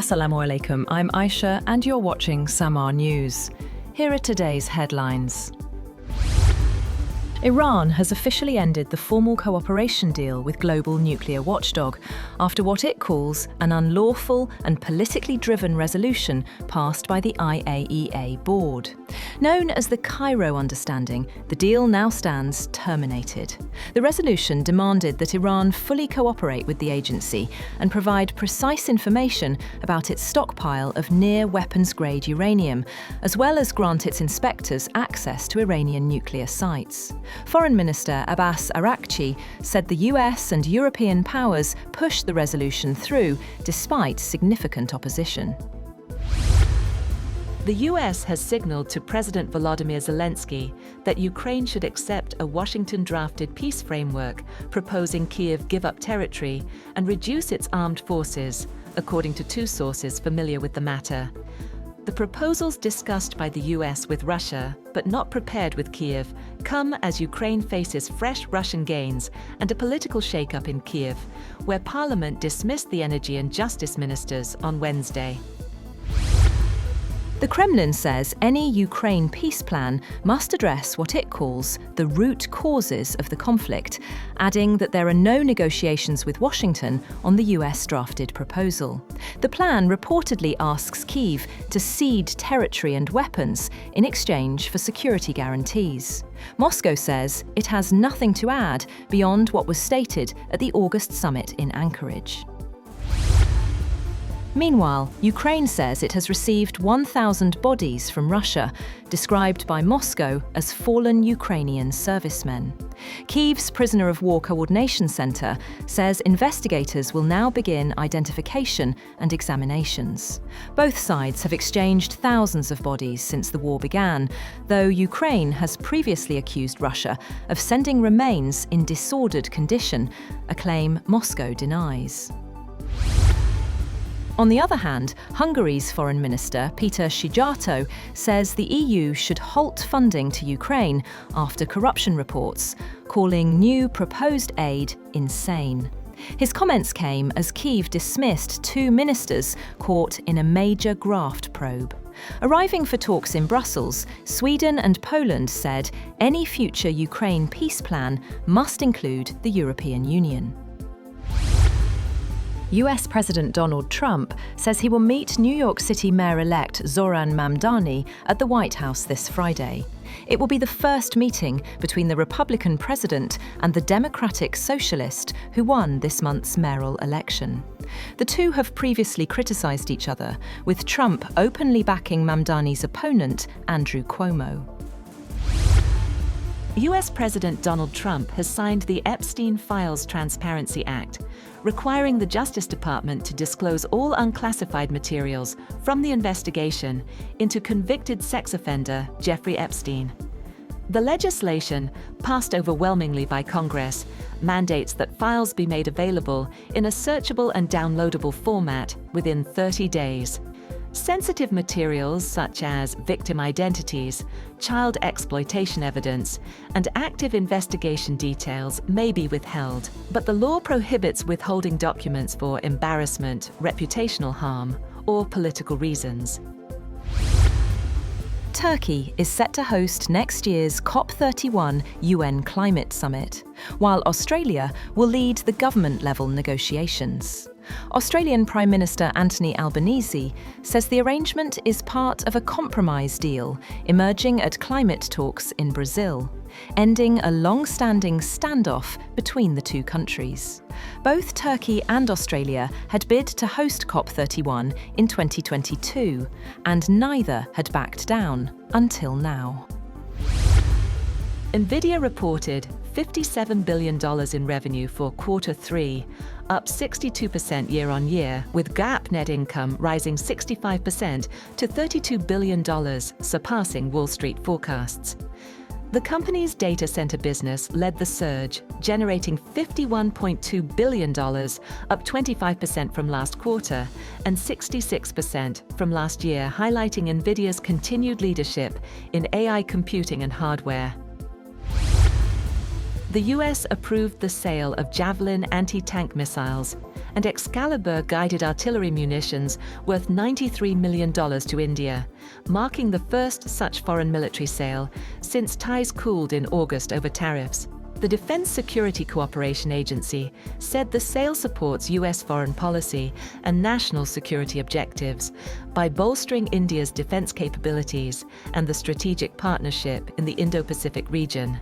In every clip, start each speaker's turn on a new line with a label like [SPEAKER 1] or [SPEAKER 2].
[SPEAKER 1] Assalamu alaikum, I'm Aisha and you're watching Samaa News. Here are today's headlines. Iran has officially ended the formal cooperation deal with global nuclear watchdog after what it calls an unlawful and politically driven resolution passed by the IAEA board. Known as the Cairo Understanding, the deal now stands terminated. The resolution demanded that Iran fully cooperate with the agency and provide precise information about its stockpile of near-weapons-grade uranium, as well as grant its inspectors access to Iranian nuclear sites. Foreign Minister Abbas Araghchi said the US and European powers pushed the resolution through despite significant opposition.
[SPEAKER 2] The US has signaled to President Volodymyr Zelenskiy that Ukraine should accept a Washington-drafted peace framework proposing Kyiv give up territory and reduce its armed forces, according to two sources familiar with the matter. The proposals discussed by the US with Russia, but not prepared with Kyiv, come as Ukraine faces fresh Russian gains and a political shakeup in Kyiv, where Parliament dismissed the energy and justice ministers on Wednesday.
[SPEAKER 1] The Kremlin says any Ukraine peace plan must address what it calls the root causes of the conflict, adding that there are no negotiations with Washington on the US-drafted proposal. The plan reportedly asks Kyiv to cede territory and weapons in exchange for security guarantees. Moscow says it has nothing to add beyond what was stated at the August summit in Anchorage. Meanwhile, Ukraine says it has received 1,000 bodies from Russia, described by Moscow as fallen Ukrainian servicemen. Kyiv's Prisoner of War Coordination Center says investigators will now begin identification and examinations. Both sides have exchanged thousands of bodies since the war began, though Ukraine has previously accused Russia of sending remains in disordered condition, a claim Moscow denies. On the other hand, Hungary's Foreign Minister, Peter Szijjártó, says the EU should halt funding to Ukraine after corruption reports, calling new proposed aid insane. His comments came as Kyiv dismissed two ministers caught in a major graft probe. Arriving for talks in Brussels, Sweden and Poland said any future Ukraine peace plan must include the European Union. US President Donald Trump says he will meet New York City Mayor-elect Zohran Mamdani at the White House this Friday. It will be the first meeting between the Republican president and the Democratic socialist who won this month's mayoral election. The two have previously criticized each other, with Trump openly backing Mamdani's opponent, Andrew Cuomo.
[SPEAKER 2] US President Donald Trump has signed the Epstein Files Transparency Act, requiring the Justice Department to disclose all unclassified materials from the investigation into convicted sex offender Jeffrey Epstein. The legislation, passed overwhelmingly by Congress, mandates that files be made available in a searchable and downloadable format within 30 days. Sensitive materials such as victim identities, child exploitation evidence, and active investigation details may be withheld, but the law prohibits withholding documents for embarrassment, reputational harm, or political reasons.
[SPEAKER 1] Turkey is set to host next year's COP31 UN Climate Summit, while Australia will lead the government-level negotiations. Australian Prime Minister Anthony Albanese says the arrangement is part of a compromise deal emerging at climate talks in Brazil, ending a long-standing standoff between the two countries. Both Turkey and Australia had bid to host COP31 in 2022, and neither had backed down until now.
[SPEAKER 2] Nvidia reported $57 billion in revenue for Q3, up 62% year-on-year, with GAAP net income rising 65% to $32 billion, surpassing Wall Street forecasts. The company's data center business led the surge, generating $51.2 billion, up 25% from last quarter and 66% from last year, highlighting Nvidia's continued leadership in AI computing and hardware. The US approved the sale of Javelin anti-tank missiles and Excalibur guided artillery munitions worth $93 million to India, marking the first such foreign military sale since ties cooled in August over tariffs. The Defense Security Cooperation Agency said the sale supports US foreign policy and national security objectives by bolstering India's defense capabilities and the strategic partnership in the Indo-Pacific region.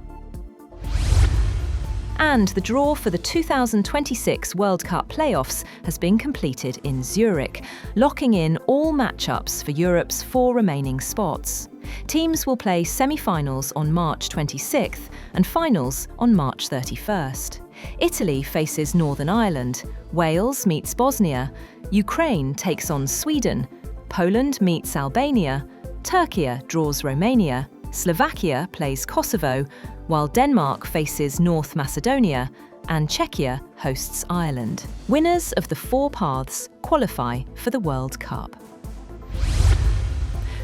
[SPEAKER 1] And the draw for the 2026 World Cup playoffs has been completed in Zurich, locking in all matchups for Europe's 4 remaining spots. Teams will play semi-finals on March 26th and finals on March 31st. Italy faces Northern Ireland, Wales meets Bosnia, Ukraine takes on Sweden, Poland meets Albania, Turkey draws Romania, Slovakia plays Kosovo, while Denmark faces North Macedonia and Czechia hosts Ireland. Winners of the 4 paths qualify for the World Cup.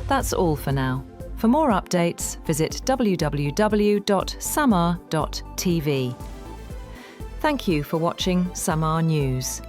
[SPEAKER 1] That's all for now. For more updates, visit www.samaa.tv. Thank you for watching Samaa News.